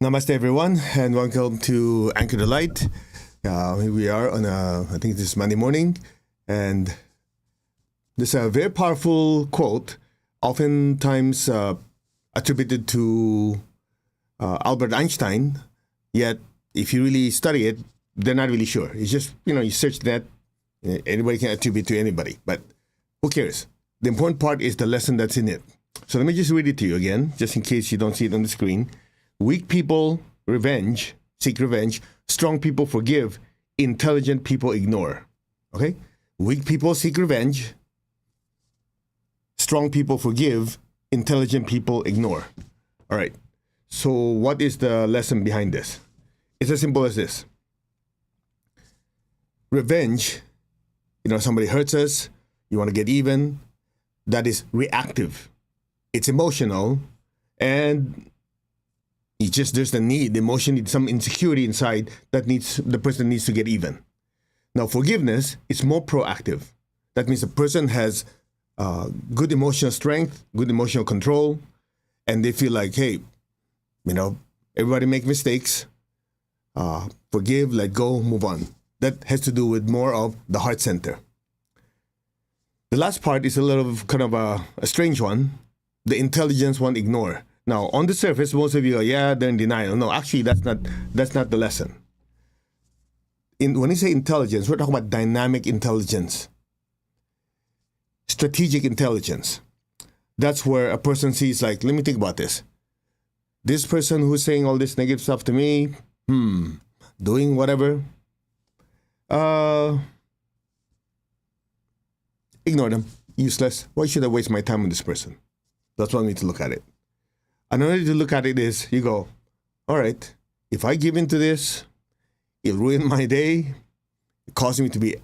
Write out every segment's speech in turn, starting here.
Namaste, everyone, and welcome to Anchor the Light. Here we are on I think this is Monday morning, and this is a very powerful quote, oftentimes attributed to Albert Einstein. Yet, if you really study it, they're not really sure. It's just you search that, anybody can attribute to anybody, but who cares? The important part is the lesson that's in it. So let me just read it to you again, just in case you don't see it on the screen. Weak people seek revenge. Strong people forgive. Intelligent people ignore. Okay? Weak people seek revenge. Strong people forgive. Intelligent people ignore. All right. So what is the lesson behind this? It's as simple as this. Revenge, somebody hurts us, you want to get even, that is reactive. It's emotional, and there's the need, the emotion needs some insecurity inside that the person needs to get even. Now, forgiveness is more proactive. That means the person has good emotional strength, good emotional control, and they feel like, hey, everybody make mistakes, forgive, let go, move on. That has to do with more of the heart center. The last part is a little kind of a strange one. The intelligence one, ignore. Now, on the surface, most of you are, they're in denial. No, actually, that's not the lesson. When you say intelligence, we're talking about dynamic intelligence, strategic intelligence. That's where a person sees, like, let me think about this. This person who's saying all this negative stuff to me, doing whatever, ignore them, useless. Why should I waste my time on this person? That's one way to look at it. Another way to look at it is, you go, all right, if I give in to this, it'll ruin my day, it causes me to be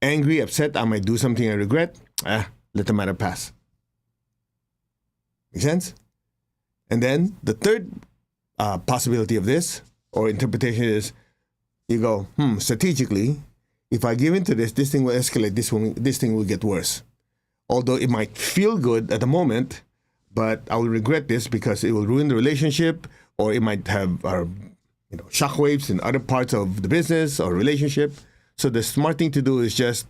angry, upset, I might do something I regret, let the matter pass. Make sense? And then the third possibility of this, or interpretation is, you go, strategically, if I give in to this thing will escalate, this thing will get worse. Although it might feel good at the moment, but I will regret this because it will ruin the relationship, or it might have shockwaves in other parts of the business or relationship. So the smart thing to do is just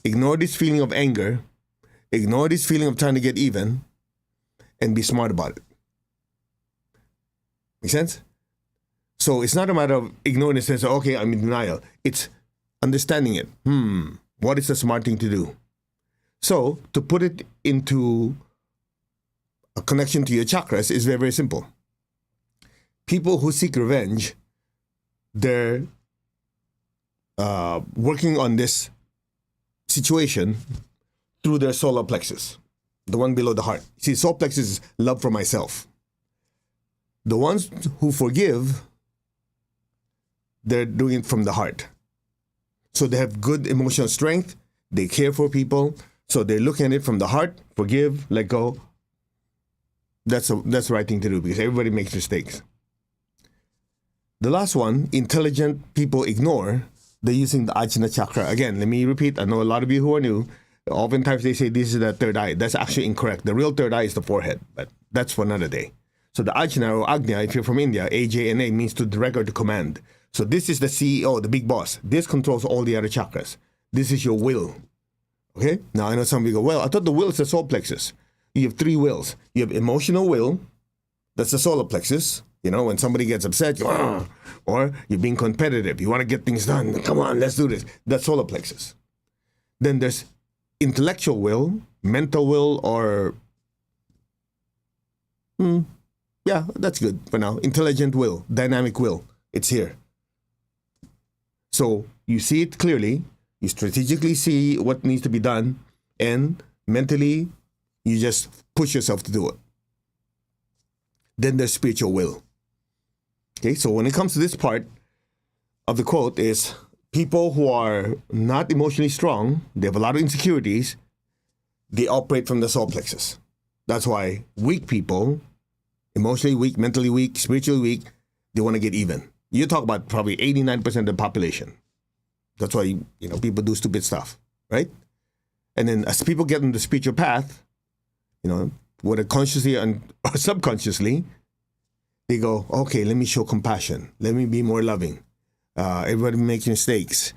ignore this feeling of anger, ignore this feeling of trying to get even, and be smart about it. Make sense? So it's not a matter of ignoring the sense of, okay, I'm in denial. It's understanding it. What is the smart thing to do? So to put it into a connection to your chakras is very, very simple. People who seek revenge, they're working on this situation through their solar plexus, the one below the heart. See, solar plexus is love for myself. The ones who forgive, they're doing it from the heart. So they have good emotional strength, they care for people, so they're looking at it from the heart, forgive, let go. That's the right thing to do because everybody makes mistakes. The last one, intelligent people ignore. They're using the Ajna chakra. Again, let me repeat. I know a lot of you who are new. Oftentimes they say this is the third eye. That's actually incorrect. The real third eye is the forehead, but that's for another day. So the Ajna or Agnya, if you're from India, AJNA means to direct or to command. So this is the CEO, the big boss. This controls all the other chakras. This is your will. Okay? Now I know some people go, well, I thought the will is the solar plexus. You have three wills. You have emotional will, that's the solar plexus. When somebody gets upset, or you're being competitive. You want to get things done. Come on, let's do this. That's solar plexus. Then there's intellectual will, mental will, or, that's good for now. Intelligent will, dynamic will. It's here. So you see it clearly. You strategically see what needs to be done, and mentally, you just push yourself to do it. Then there's spiritual will. Okay, so when it comes to this part of the quote is people who are not emotionally strong, they have a lot of insecurities, they operate from the solar plexus. That's why weak people, emotionally weak, mentally weak, spiritually weak, they want to get even. You talk about probably 89% of the population. That's why, people do stupid stuff, right? And then as people get on the spiritual path, whether consciously or subconsciously, they go, okay, let me show compassion. Let me be more loving. Everybody makes mistakes.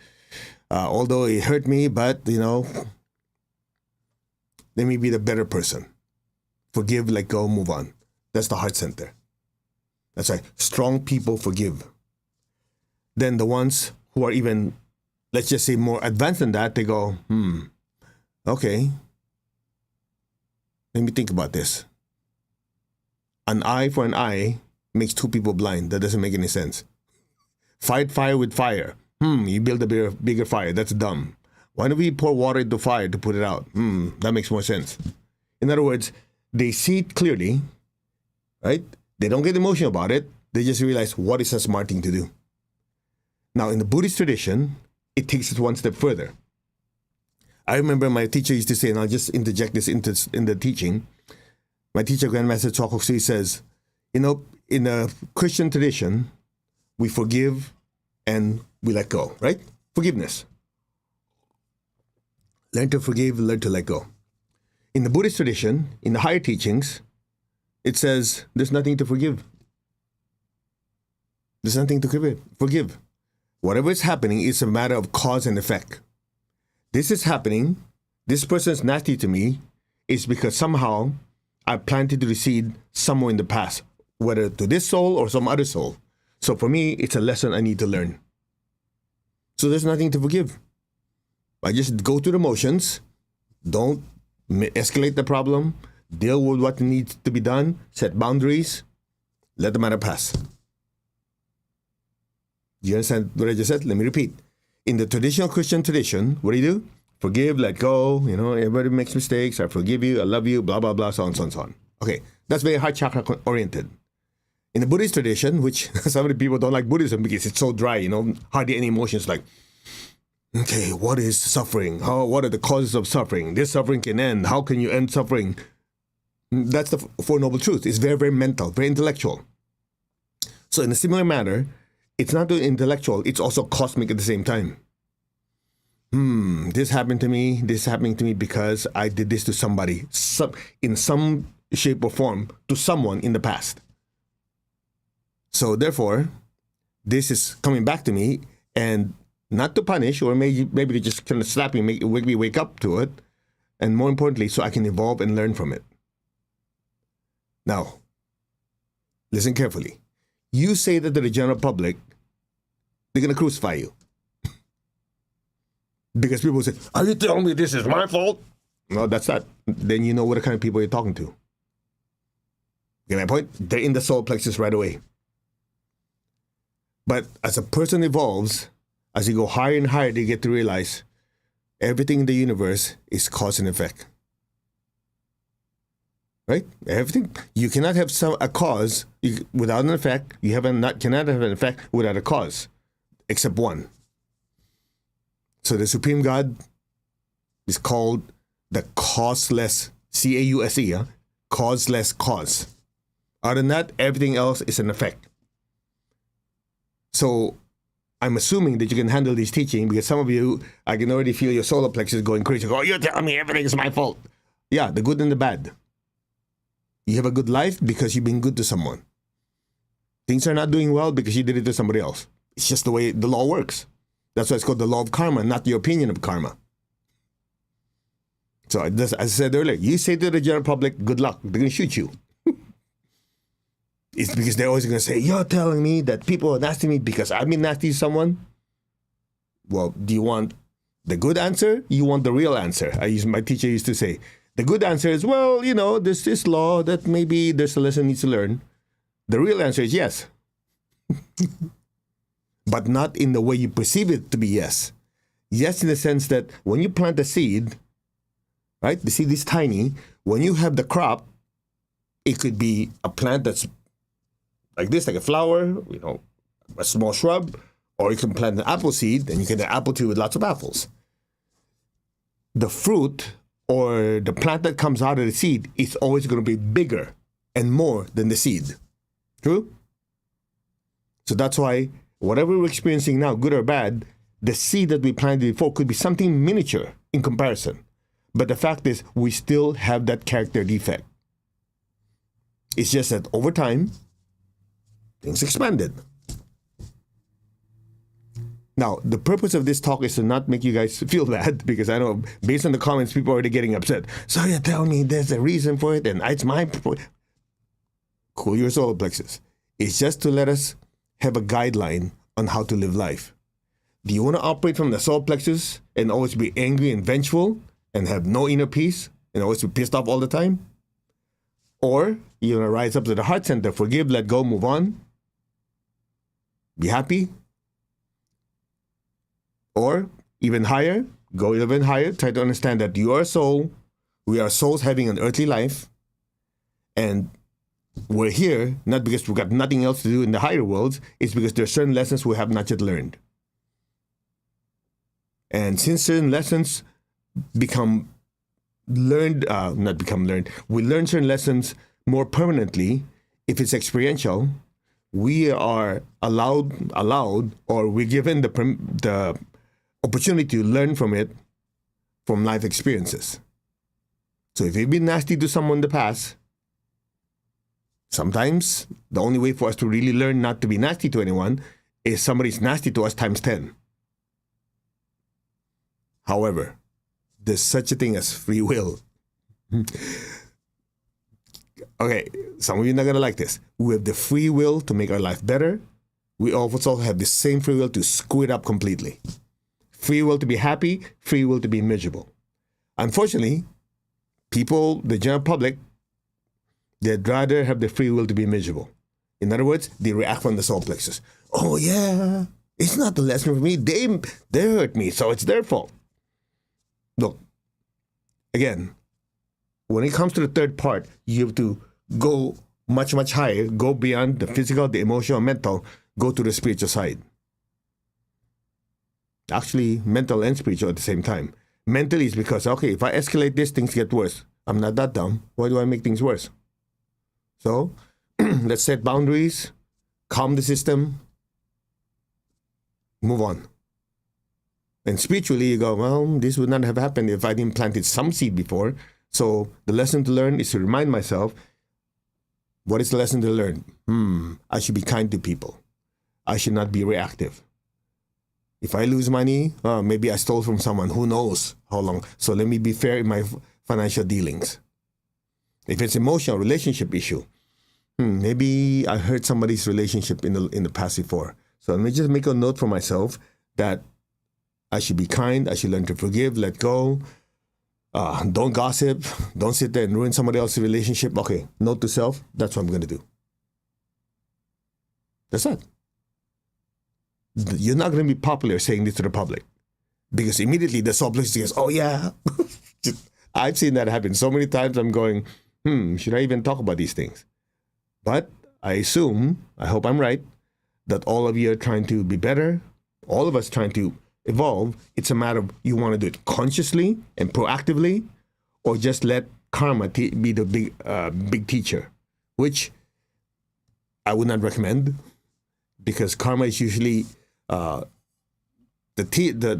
Although it hurt me, but, let me be the better person. Forgive, let go, move on. That's the heart center. That's right. Strong people forgive. Then the ones who are even, let's just say, more advanced than that, they go, okay, let me think about this. An eye for an eye makes two people blind. That doesn't make any sense. Fight fire with fire. You build a bigger fire. That's dumb. Why don't we pour water into fire to put it out? That makes more sense. In other words, they see it clearly, right? They don't get emotional about it. They just realize what is a smart thing to do. Now, in the Buddhist tradition, it takes it one step further. I remember my teacher used to say, and I'll just interject this in the teaching. My teacher, Grandmaster Choa Sui, says, in a Christian tradition, we forgive and we let go, right? Forgiveness. Learn to forgive, learn to let go. In the Buddhist tradition, in the higher teachings, it says there's nothing to forgive. There's nothing to forgive. Whatever is happening is a matter of cause and effect. This is happening, this person is nasty to me, is because somehow I planted the seed somewhere in the past, whether to this soul or some other soul. So for me, it's a lesson I need to learn. So there's nothing to forgive. I just go through the motions, don't escalate the problem, deal with what needs to be done, set boundaries, let the matter pass. Do you understand what I just said? Let me repeat. In the traditional Christian tradition, what do? Forgive, let go, everybody makes mistakes, I forgive you, I love you, blah, blah, blah, so on, so on, so on. Okay, that's very heart chakra oriented. In the Buddhist tradition, which some of the people don't like Buddhism because it's so dry, hardly any emotions, like, okay, what is suffering? What are the causes of suffering? This suffering can end. How can you end suffering? That's the Four Noble Truths. It's very, very mental, very intellectual. So in a similar manner, it's not only intellectual, it's also cosmic at the same time. This happened to me, this is happening to me because I did this to somebody, in some shape or form, to someone in the past. So therefore, this is coming back to me, and not to punish, or maybe to just kind of slap me, make me wake up to it, and more importantly, so I can evolve and learn from it. Now, listen carefully. You say that to the general public, they're going to crucify you. Because people say, are you telling me this is my fault? No, that's not. Then you know what kind of people you're talking to. Get my point? They're in the solar plexus right away. But as a person evolves, as you go higher and higher, they get to realize everything in the universe is cause and effect. Right? Everything. You cannot have a cause without an effect. You cannot have an effect without a cause, except one. So the Supreme God is called the causeless, C-A-U-S-E, causeless cause. Other than that, everything else is an effect. So I'm assuming that you can handle this teaching because some of you, I can already feel your solar plexus going crazy. Oh, you're telling me everything is my fault. Yeah, the good and the bad. You have a good life because you've been good to someone. Things are not doing well because you did it to somebody else. It's just the way the law works. That's why it's called the law of karma, not your opinion of karma. So as I said earlier, you say to the general public, good luck, they're going to shoot you. It's because they're always going to say, you're telling me that people are nasty to me because I've been nasty to someone? Well, do you want the good answer? You want the real answer? My teacher used to say, the good answer is, well, there's this law that maybe there's a lesson needs to learn. The real answer is yes. But not in the way you perceive it to be yes. Yes in the sense that when you plant a seed, right, the seed is tiny. When you have the crop, it could be a plant that's like this, like a flower, a small shrub, or you can plant an apple seed and you get an apple tree with lots of apples. The fruit or the plant that comes out of the seed is always going to be bigger and more than the seed. True? So that's why whatever we're experiencing now, good or bad, the seed that we planted before could be something miniature in comparison. But the fact is, we still have that character defect. It's just that over time, things expanded. Now, the purpose of this talk is to not make you guys feel bad, because I know based on the comments, people are already getting upset. So you tell me there's a reason for it and it's my... Cool your solar plexus. It's just to let us have a guideline on how to live life. Do you want to operate from the solar plexus and always be angry and vengeful and have no inner peace and always be pissed off all the time? Or you want to rise up to the heart center, forgive, let go, move on, be happy? Or even higher, go even higher, try to understand that you are a soul, we are souls having an earthly life, and we're here not because we've got nothing else to do in the higher worlds, it's because there are certain lessons we have not yet learned. And since certain lessons become learned, we learn certain lessons more permanently if it's experiential, we are allowed, or we're given the opportunity to learn from it from life experiences. So if you've been nasty to someone in the past, sometimes the only way for us to really learn not to be nasty to anyone is somebody's nasty to us times 10. However, there's such a thing as free will. Okay, some of you are not going to like this. We have the free will to make our life better. We also have the same free will to screw it up completely. Free will to be happy, free will to be miserable. Unfortunately, people, the general public, they'd rather have the free will to be miserable. In other words, they react from the solar plexus. Oh yeah, it's not the lesson for me. They hurt me, so it's their fault. Look, again, when it comes to the third part, you have to go much, much higher, go beyond the physical, the emotional, mental, go to the spiritual side. Actually, mental and spiritual at the same time. Mentally is because, okay, if I escalate this, things get worse. I'm not that dumb. Why do I make things worse? So, let's set boundaries, calm the system, move on. And spiritually, you go, well, this would not have happened if I didn't planted some seed before. So the lesson to learn is to remind myself, what is the lesson to learn? I should be kind to people. I should not be reactive. If I lose money, maybe I stole from someone. Who knows how long? So let me be fair in my financial dealings. If it's emotional relationship issue, maybe I hurt somebody's relationship in the past before. So let me just make a note for myself that I should be kind. I should learn to forgive, let go. Don't gossip. Don't sit there and ruin somebody else's relationship. Okay, note to self. That's what I'm going to do. That's it. You're not going to be popular saying this to the public, because immediately the soul plexus goes, oh yeah. I've seen that happen so many times. I'm going, should I even talk about these things? But I assume, I hope I'm right, that all of you are trying to be better. All of us trying to evolve. It's a matter of you want to do it consciously and proactively, or just let karma be the big teacher, which I would not recommend, because karma is usually the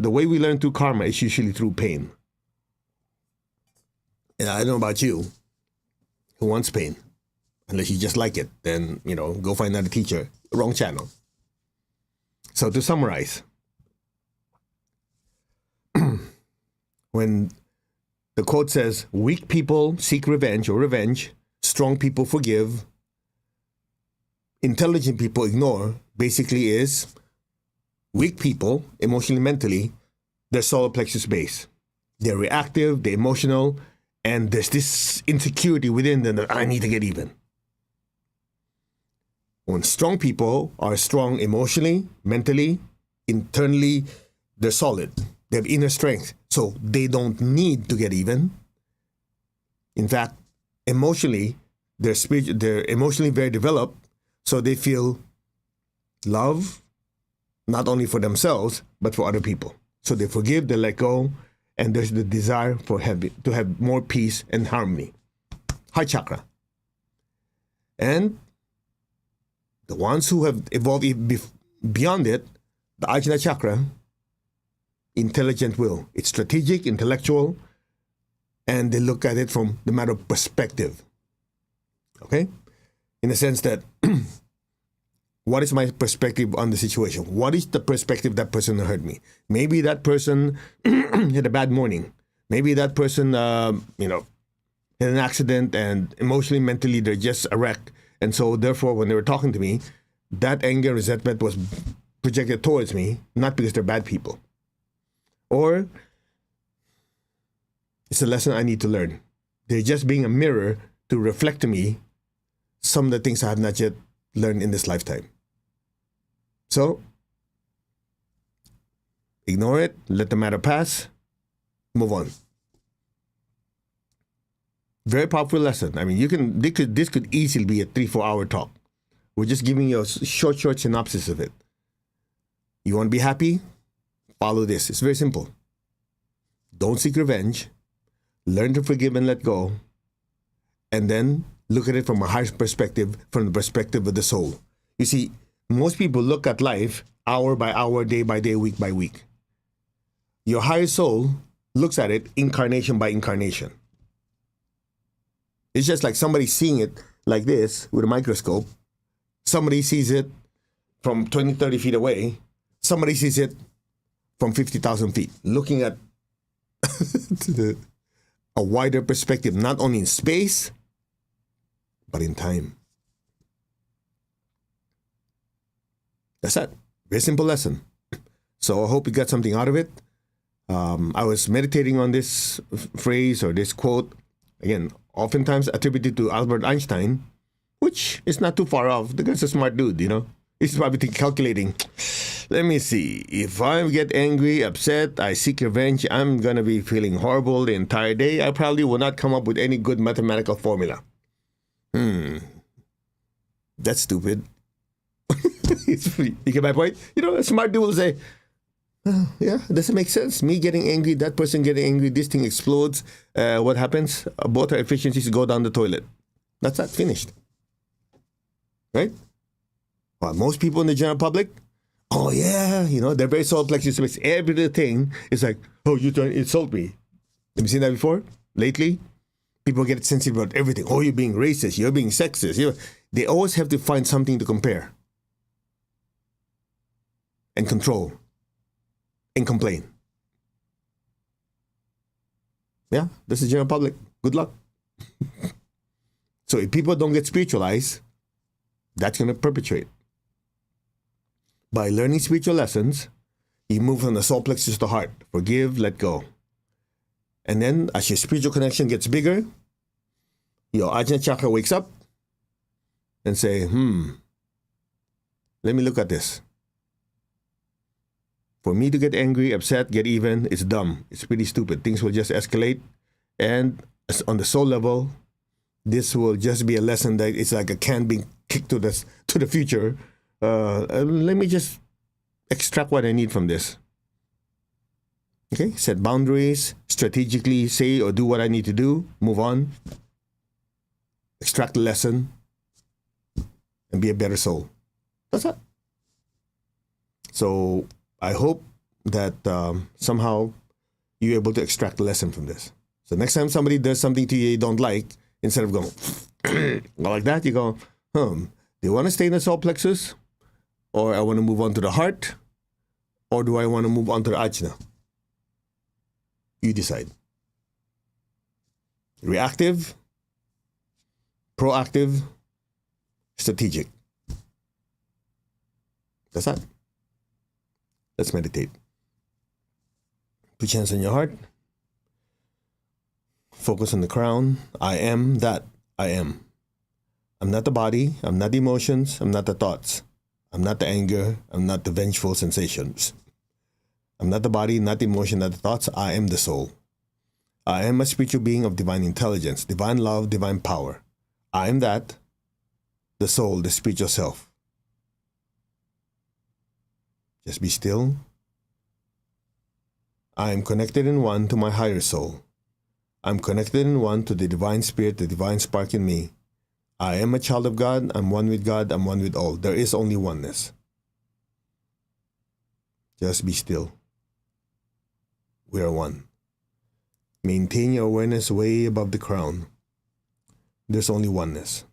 way we learn through karma is usually through pain. And I don't know about you, who wants pain? Unless you just like it, then, go find another teacher. Wrong channel. So to summarize, when the quote says, weak people seek revenge, strong people forgive, intelligent people ignore, basically is weak people, emotionally, mentally, their solar plexus base. They're reactive, they're emotional, and there's this insecurity within them that I need to get even. When strong people are strong emotionally, mentally, internally, they're solid. They have inner strength, so they don't need to get even. In fact, emotionally, they're emotionally very developed, so they feel love, not only for themselves, but for other people. So they forgive, they let go, and there's the desire to have more peace and harmony. Heart chakra. And the ones who have evolved beyond it, the Ajna chakra, intelligent will. It's strategic, intellectual, and they look at it from the matter of perspective. Okay? In the sense that What is my perspective on the situation? What is the perspective that person hurt me? Maybe that person had a bad morning. Maybe that person, had an accident and emotionally, mentally, they're just a wreck. And so, therefore, when they were talking to me, that anger, resentment was projected towards me, not because they're bad people. Or it's a lesson I need to learn. They're just being a mirror to reflect to me some of the things I have not yet learned in this lifetime. So, ignore it, let the matter pass, move on. Very powerful lesson. I mean, this could easily be a 3-4 hour talk. We're just giving you a short synopsis of it. You want to be happy? Follow this. It's very simple. Don't seek revenge. Learn to forgive and let go. And then look at it from a higher perspective, from the perspective of the soul. You see, most people look at life hour by hour, day by day, week by week. Your higher soul looks at it incarnation by incarnation. It's just like somebody seeing it like this with a microscope. Somebody sees it from 20, 30 feet away. Somebody sees it from 50,000 feet, looking at a wider perspective, not only in space, but in time. That's it. Very simple lesson. So I hope you got something out of it. I was meditating on this phrase or this quote, again, oftentimes attributed to Albert Einstein, which is not too far off. The guy's a smart dude, He's probably calculating, let me see, if I get angry, upset, I seek revenge, I'm going to be feeling horrible the entire day. I probably will not come up with any good mathematical formula. That's stupid. You get my point? A smart dude will say, yeah, doesn't make sense. Me getting angry, that person getting angry, this thing explodes. What happens? Both our efficiencies go down the toilet. That's that, finished. Right? Well, most people in the general public, oh yeah, they're very soul plexus. Every little thing is like, oh, you're trying to insult me. Have you seen that before? Lately? People get sensitive about everything. Oh, you're being racist. You're being sexist. They always have to find something to compare and control and complain. Yeah, that's the general public. Good luck. So if people don't get spiritualized, that's going to perpetuate. By learning spiritual lessons, you move from the soul plexus to the heart. Forgive, let go. And then as your spiritual connection gets bigger, your Ajna chakra wakes up and say, let me look at this. For me to get angry, upset, get even, it's dumb. It's pretty stupid. Things will just escalate. And on the soul level, this will just be a lesson that it's like a can being kicked to the future. Let me just extract what I need from this. Okay, set boundaries, strategically say or do what I need to do, move on, extract the lesson, and be a better soul. That's it. So I hope that somehow you're able to extract the lesson from this. So next time somebody does something to you don't like, instead of going like that, you go, do you want to stay in the solar plexus? Or I want to move on to the heart? Or do I want to move on to the ajna? You decide. Reactive, proactive, strategic. That's that. Let's meditate. Put your hands on your heart. Focus on the crown. I am that I am. I'm not the body. I'm not the emotions. I'm not the thoughts. I'm not the anger. I'm not the vengeful sensations. I'm not the body, not the emotion, not the thoughts. I am the soul. I am a spiritual being of divine intelligence, divine love, divine power. I am that, the soul, the spiritual self. Just be still. I am connected in one to my higher soul. I'm connected in one to the divine spirit, the divine spark in me. I am a child of God. I'm one with God. I'm one with all. There is only oneness. Just be still. We are one. Maintain your awareness way above the crown. There's only oneness.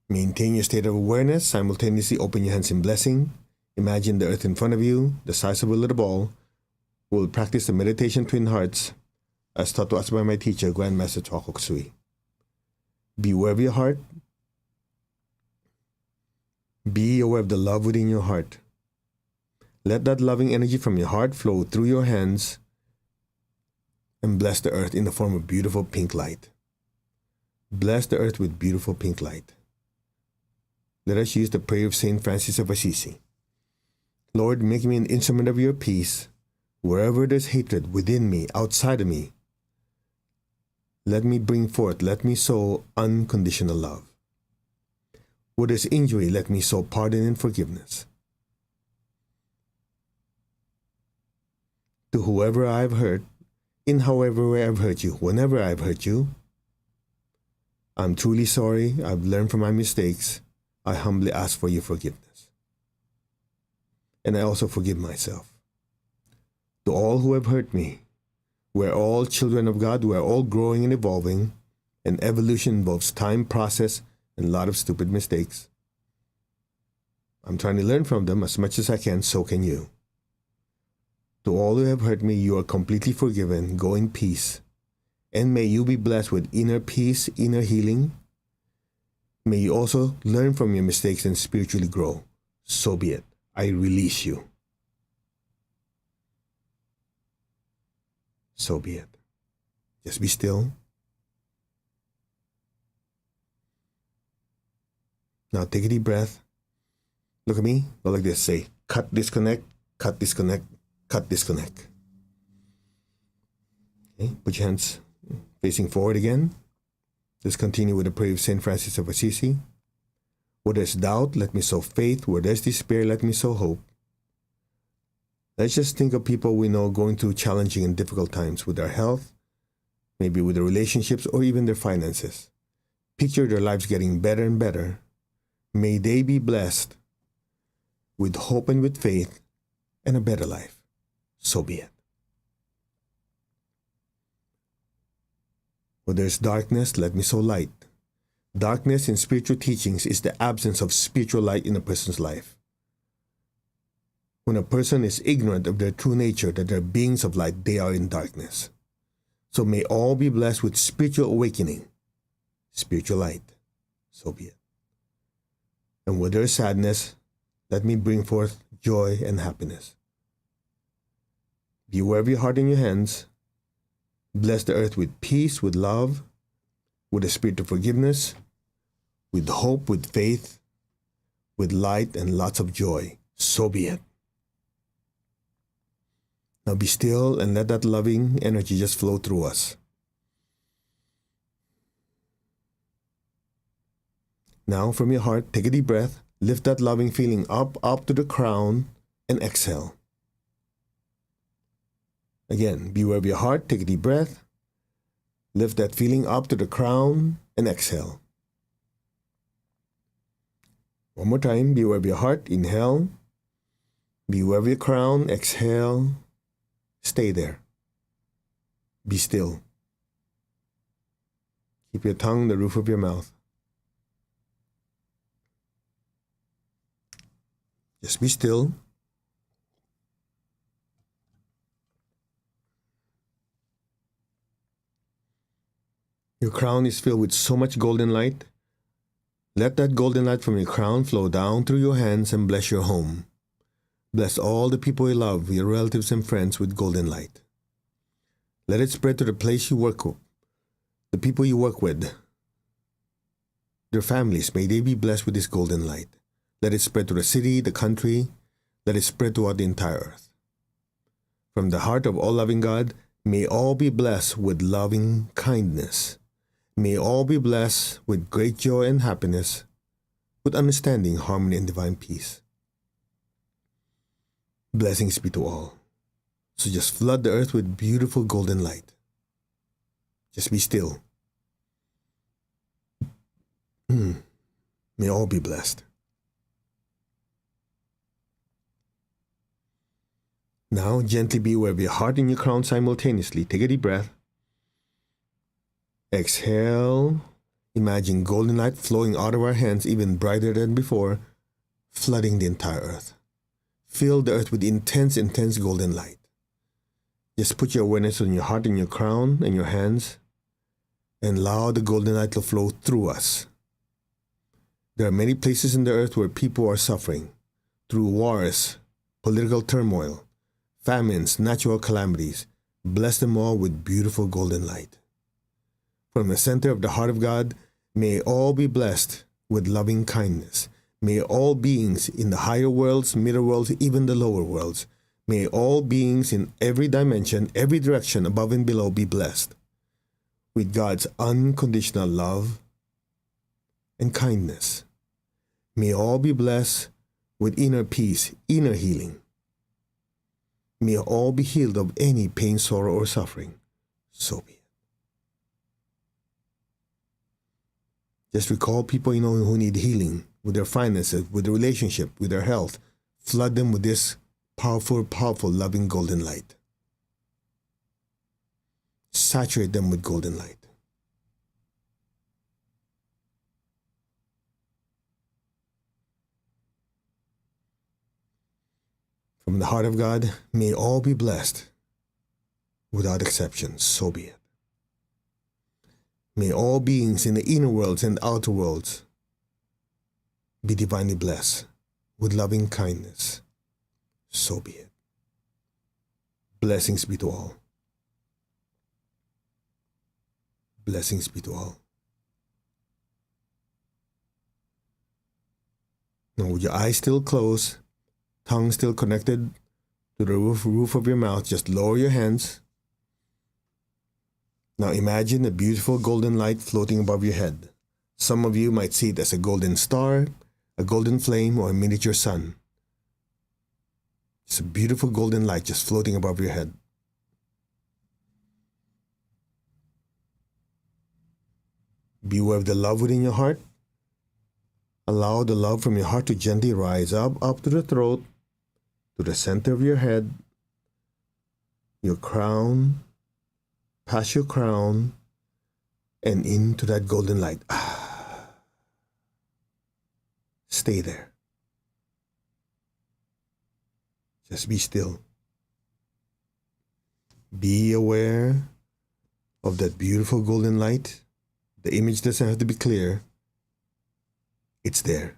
Maintain your state of awareness. Simultaneously open your hands in blessing. Imagine the earth in front of you, the size of a little ball. We'll practice the meditation Twin Hearts as taught to us by my teacher, Grandmaster Choa Kok Sui. Be aware of your heart. Be aware of the love within your heart. Let that loving energy from your heart flow through your hands and bless the earth in the form of beautiful pink light. Bless the earth with beautiful pink light. Let us use the prayer of Saint Francis of Assisi. Lord, make me an instrument of your peace. Wherever there's hatred within me, outside of me, let me bring forth, let me sow unconditional love. Where there's injury, let me sow pardon and forgiveness. To whoever I've hurt, in however way I've hurt you, whenever I've hurt you, I'm truly sorry. I've learned from my mistakes. I humbly ask for your forgiveness. And I also forgive myself. To all who have hurt me, we're all children of God. We're all growing and evolving. And evolution involves time, process, and a lot of stupid mistakes. I'm trying to learn from them as much as I can, so can you. To all who have hurt me, you are completely forgiven. Go in peace. And may you be blessed with inner peace, inner healing. May you also learn from your mistakes and spiritually grow. So be it. I release you. So be it. Just be still. Now take a deep breath. Look at me. Go like this. Say, cut, disconnect, cut, disconnect, cut, disconnect. Okay, put your hands facing forward again. Let's continue with the prayer of Saint Francis of Assisi. Where there's doubt, let me sow faith. Where there's despair, let me sow hope. Let's just think of people we know going through challenging and difficult times with their health, maybe with their relationships, or even their finances. Picture their lives getting better and better. May they be blessed with hope and with faith and a better life. So be it. Where there's darkness, let me sow light. Darkness in spiritual teachings is the absence of spiritual light in a person's life. When a person is ignorant of their true nature, that they're beings of light, they are in darkness. So may all be blessed with spiritual awakening, spiritual light. So be it. And where there is sadness, let me bring forth joy and happiness. Be aware of your heart and your hands. Bless the earth with peace, with love, with a spirit of forgiveness, with hope, with faith, with light and lots of joy. So be it. Now be still and let that loving energy just flow through us. Now from your heart, take a deep breath. Lift that loving feeling up to the crown and exhale. Again, be aware of your heart. Take a deep breath. Lift that feeling up to the crown and exhale. One more time. Be aware of your heart. Inhale. Be aware of your crown. Exhale. Stay there. Be still. Keep your tongue on the roof of your mouth. Just be still. Your crown is filled with so much golden light. Let that golden light from your crown flow down through your hands and bless your home. Bless all the people you love, your relatives and friends with golden light. Let it spread to the place you work with, the people you work with, their families. May they be blessed with this golden light. Let it spread to the city, the country. Let it spread throughout the entire earth. From the heart of all loving God, may all be blessed with loving kindness. May all be blessed with great joy and happiness, with understanding, harmony, and divine peace. Blessings be to all. So just flood the earth with beautiful golden light. Just be still. May all be blessed. Now, gently be aware of your heart and your crown simultaneously. Take a deep breath. Exhale. Imagine golden light flowing out of our hands even brighter than before, flooding the entire earth. Fill the earth with intense, intense golden light. Just put your awareness on your heart and your crown and your hands and allow the golden light to flow through us. There are many places in the earth where people are suffering through wars, political turmoil, famines, natural calamities. Bless them all with beautiful golden light. From the center of the heart of God, may all be blessed with loving kindness. May all beings in the higher worlds, middle worlds, even the lower worlds, may all beings in every dimension, every direction, above and below, be blessed with God's unconditional love and kindness. May all be blessed with inner peace, inner healing. May all be healed of any pain, sorrow, or suffering. So be it. Just recall people you know who need healing with their finances, with their relationship, with their health. Flood them with this powerful, powerful, loving golden light. Saturate them with golden light. From the heart of God, may all be blessed without exception. So be it. May all beings in the inner worlds and outer worlds be divinely blessed with loving kindness. So be it. Blessings be to all. Blessings be to all. Now with your eyes still closed, tongue still connected to the roof of your mouth, just lower your hands. Now imagine a beautiful golden light floating above your head. Some of you might see it as a golden star, a golden flame, or a miniature sun. It's a beautiful golden light just floating above your head. Be aware of the love within your heart. Allow the love from your heart to gently rise up to the throat, to the center of your head, your crown, past your crown, and into that golden light. Stay there. Just be still. Be aware of that beautiful golden light. The image doesn't have to be clear. It's there.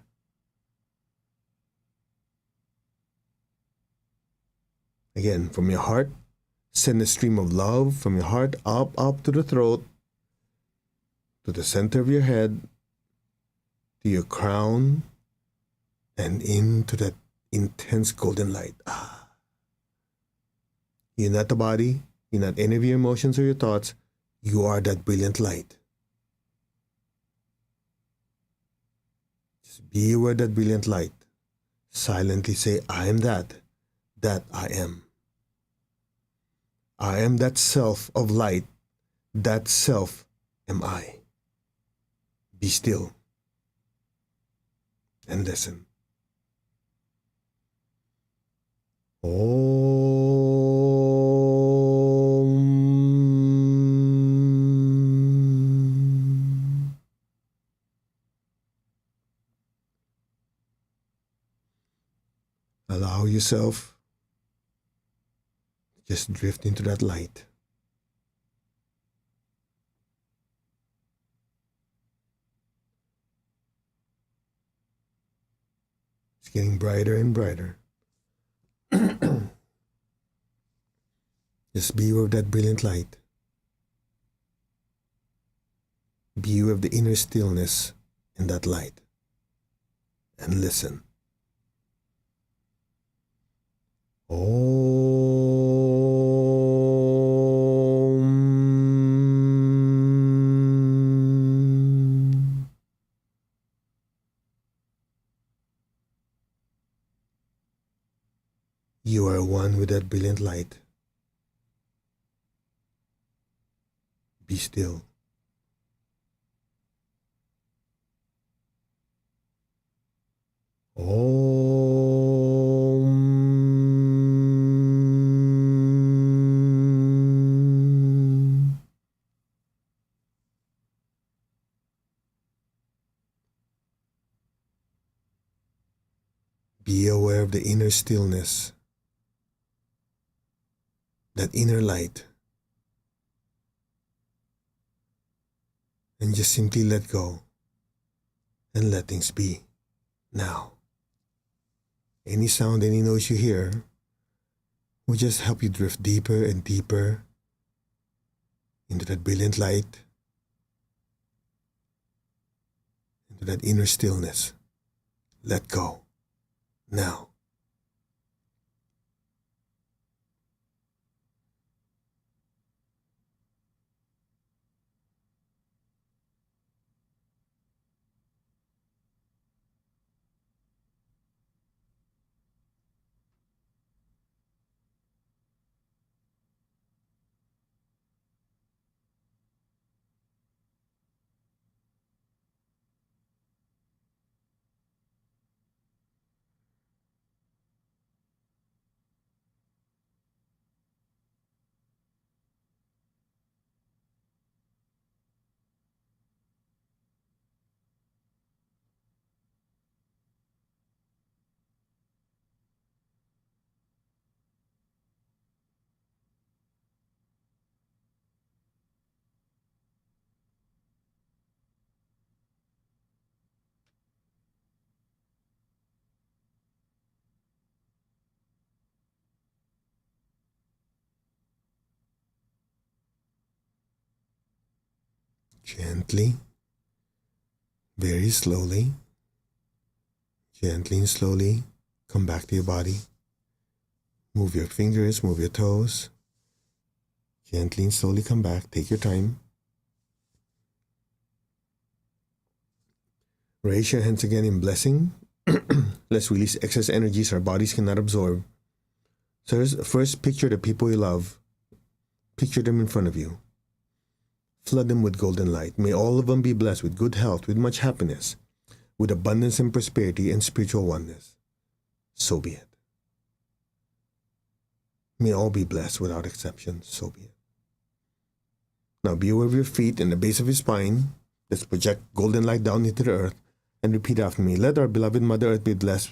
Again, from your heart, send a stream of love from your heart up to the throat, to the center of your head, to your crown, and into that intense golden light. You're not the body. You're not any of your emotions or your thoughts. You are that brilliant light. Just be aware of that brilliant light. Silently say, I am that I am. I am that self of light. That self am I. Be still and listen. Om. Allow yourself to just drift into that light. It's getting brighter and brighter. Just be aware of that brilliant light. Be aware of the inner stillness in that light. And listen. Om. You are one with that brilliant light. Be still. Om. Be aware of the inner stillness, that inner light. And just simply let go and let things be now. Any sound, any noise you hear will just help you drift deeper and deeper into that brilliant light, into that inner stillness. Let go now. Gently, very slowly, gently and slowly, come back to your body. Move your fingers, move your toes. Gently and slowly come back. Take your time. Raise your hands again in blessing. Let's release excess energies our bodies cannot absorb. So first, picture the people you love. Picture them in front of you. Flood them with golden light. May all of them be blessed with good health, with much happiness, with abundance and prosperity and spiritual oneness. So be it. May all be blessed without exception. So be it. Now be aware of your feet and the base of your spine. Let's project golden light down into the earth and repeat after me. Let our beloved Mother Earth be blessed.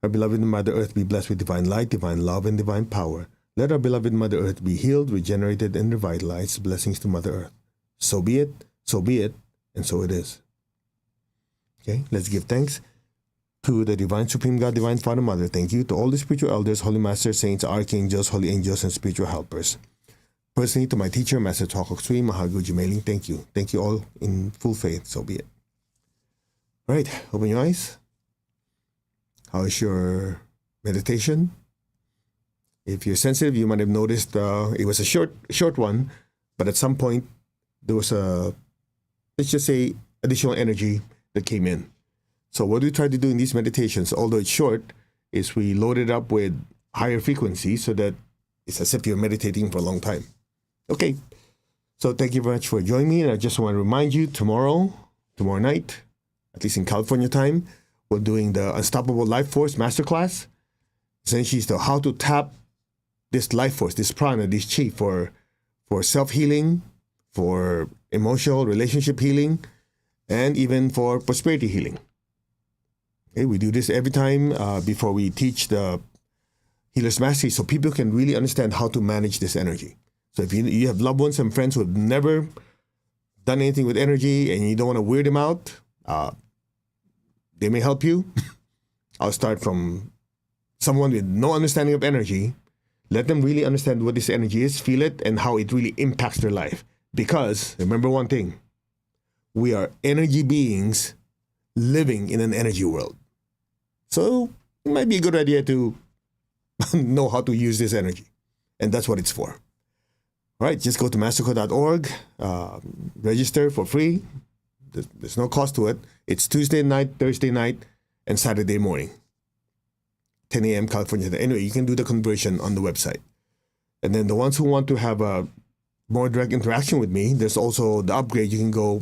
Our beloved Mother Earth be blessed with divine light, divine love, and divine power. Let our beloved Mother Earth be healed, regenerated, and revitalized. Blessings to Mother Earth. So be it, and so it is. Okay, let's give thanks to the Divine Supreme God, Divine Father, Mother. Thank you to all the spiritual elders, holy masters, saints, archangels, holy angels, and spiritual helpers. Personally, to my teacher, Master Choa Kok Sui, Mahal Guru Jimeling, thank you. Thank you all in full faith. So be it. All right, open your eyes. How is your meditation? If you're sensitive, you might have noticed it was a short one, but at some point, there was let's just say, additional energy that came in. So what we try to do in these meditations, although it's short, is we load it up with higher frequency so that it's as if you're meditating for a long time. Okay, so thank you very much for joining me. And I just want to remind you, tomorrow night, at least in California time, we're doing the Unstoppable Life Force Masterclass. Essentially, so how to tap this life force, this prana, this chi for self-healing, for emotional relationship healing, and even for prosperity healing. Okay, we do this every time before we teach the Healer's Mastery so people can really understand how to manage this energy. So if you have loved ones and friends who have never done anything with energy and you don't want to weird them out, they may help you. I'll start from someone with no understanding of energy. Let them really understand what this energy is, feel it, and how it really impacts their life. Because, remember one thing, we are energy beings living in an energy world. So, it might be a good idea to know how to use this energy. And that's what it's for. All right, just go to masterco.org, register for free. There's no cost to it. It's Tuesday night, Thursday night, and Saturday morning, 10 a.m. California. Anyway, you can do the conversion on the website. And then the ones who want to have a more direct interaction with me, there's also the upgrade. You can go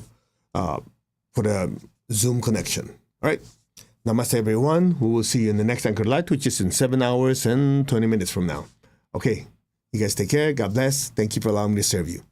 for the Zoom connection. All right. Namaste, everyone. We will see you in the next Anchor Light, which is in 7 hours and 20 minutes from now. Okay. You guys take care. God bless. Thank you for allowing me to serve you.